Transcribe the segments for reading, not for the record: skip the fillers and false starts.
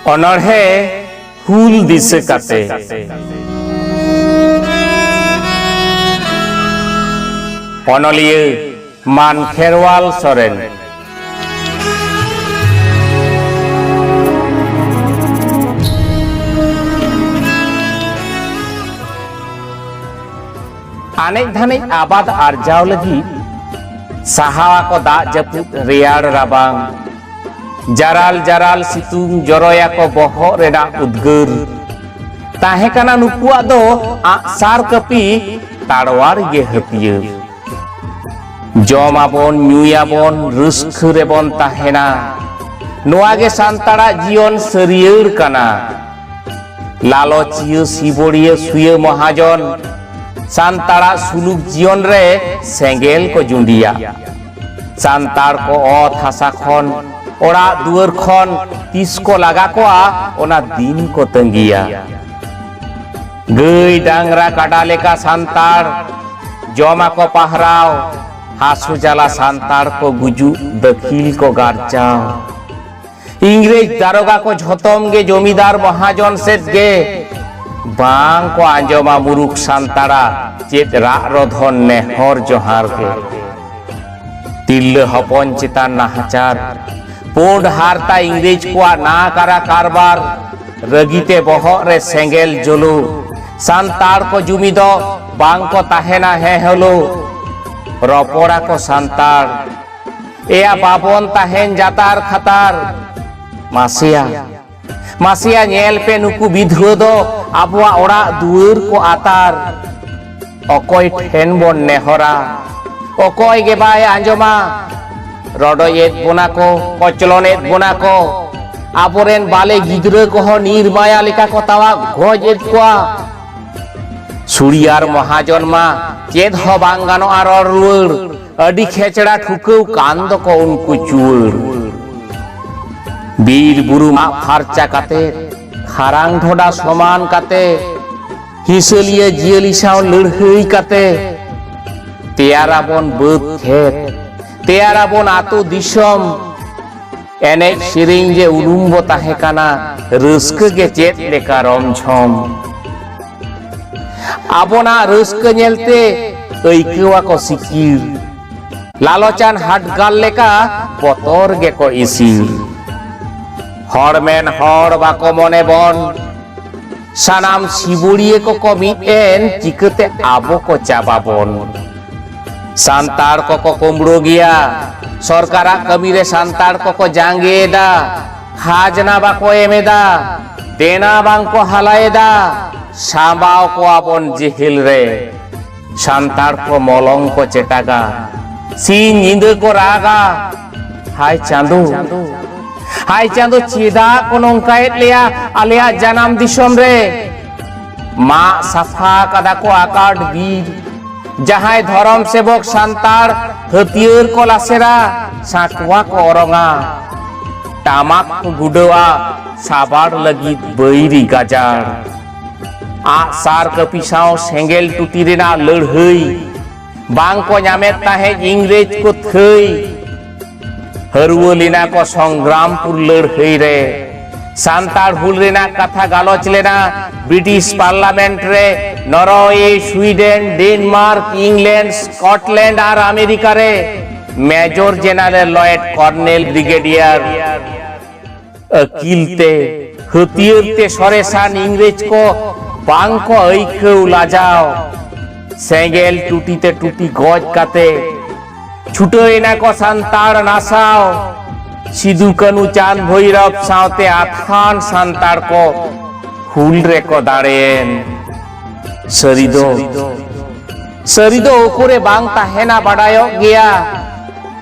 अनढ़े हुल दिसे काते अनलिये मान खेरवाल सोरेन अनेक धाने आबाद आर्जाव लगी साहावा को दा जपुत रेयाड़ राबांग जराल जराल सितुंग जरोया को बहो रेडा उद्गर ताहे काना नुकुआ दो आसार कपी ताड़वार ये हतिये जमाबन न्यूयाबन रुस्क रेबन ताहेना नोआगे सांताड़ा जीवन सरियर काना लालचिय सिबोड़िय सुय महाजन सांताड़ा सुलुक जीवन रे सेंगेल को जुंडिया सांताड़ को ओत हासा खन ओड़ा दुआर खन तीस को लगा को ओना दिन को तंगिया गई डांगरा काटा लेका सांताड़ जमा को पहराव हासु जाला सांताड़ को गुजु दखिल को गारचाव इंग्रेज दारोगा को झोतम गे जमीदार महाजन सेट गे बांग को आंजमा मुरुक सांताड़ा चेत रारोधन ने हर जोहार के तिल्ले हपन चितान नाहचार पोंड हारता इंग्रेज को ना करा कारबार रगीते बहो रे सेंगेल जोलो सांताड़ को जुमिदो बांग को ताहेना है हेलो रपोड़ा को सांताड़ एया बाबन ताहेन जातार खतार मासिया मासिया नेल पे नुकु विधुआ दो आबुआ ओड़ा दुआर को आतार अकोय ठेन बन नेहरा अकोय गे बाय आंजमा रडोयेत बोना को कचलनेत बोना को आबोरेन बाले गिद्रे को हो निर्माया लेका को तावा गोजेत को सुड़ियार महाजन मा चेद हो बांगानो आर रुर अडी खेचड़ा ठुकौ कांद को उनको चुर बीर बुरु मा फारचा काते खारांग ढोडा समान काते हिसलिया जियली साव लड़हई काते तेयारा बन बद खेत तेयारा बन आतो दिसम एने सिरिंग जे उलुम्बो ताहे काना रस्क गे चेत लेका रमझम आबोना रस्क नेलते ऐकवा को सिकिर लालोचान हाटगाल लेका बतर गे को इसिर हड़मेन हड़ बाको मने बन सानाम सिबुड़िए को मिटेन चिकते आबो को चाबाबन सांताड़ को कुमड़ो गया सरकारा कमीरे सांताड़ को जांगेदा खाजना बाको एमेदा देना बांग को हलाएदा साबाव को आपन जेहिल रे सांताड़ को मलंग को चेटागा सीन नींद को रागा हाय चांदो चेदा को नोंकायत लिया आलिया जनाम दिसम रे मा साफा कदा को आकाट बीर जहां धर्म सेवक सांताड़ हथियार को लासेरा साकवा को ओरंगा टामाक को गुडवा साबाड़ लगी बैरी गाजार आसार कपिसाव सेंगेल टूटी रेना लड़हई बांग को नामेत ताहे इंग्रेज को थई हरुवलिना को संग्रामपुर लड़हई रे सांताड़ हुल रेना कथा गालोच लेना ब्रिटिश पार्लियामेंट रे Norway Sweden Denmark England Scotland और अमेरिका रे major general Lloyd colonel brigadier अकीलते हथियारते सरेसान इंग्रेज को बांग को ऐखौ लाजाओ सेंगेल टूटीते टूटी गज काते छुटोएना को सांताड़ नासाओ सिदु कानू चांद भैरव सावते आथान सांताड़ को हुल रे को दाड़ेन सरिदो ओकोरे बांग ताहेना बाडायो गया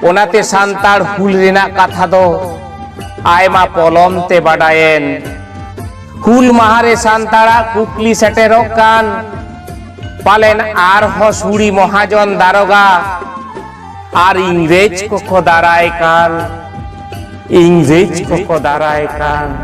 ओनाते सांताड़ हुल रेना कथा दो आयमा पलम ते बाडायेन हुल माहारे सांताड़ा कुकली सेटेरो कान पालेन आर हो सुड़ी महाजन दारोगा आर इंग्रेज को दाराय कान इंग्रेज को दाराय कान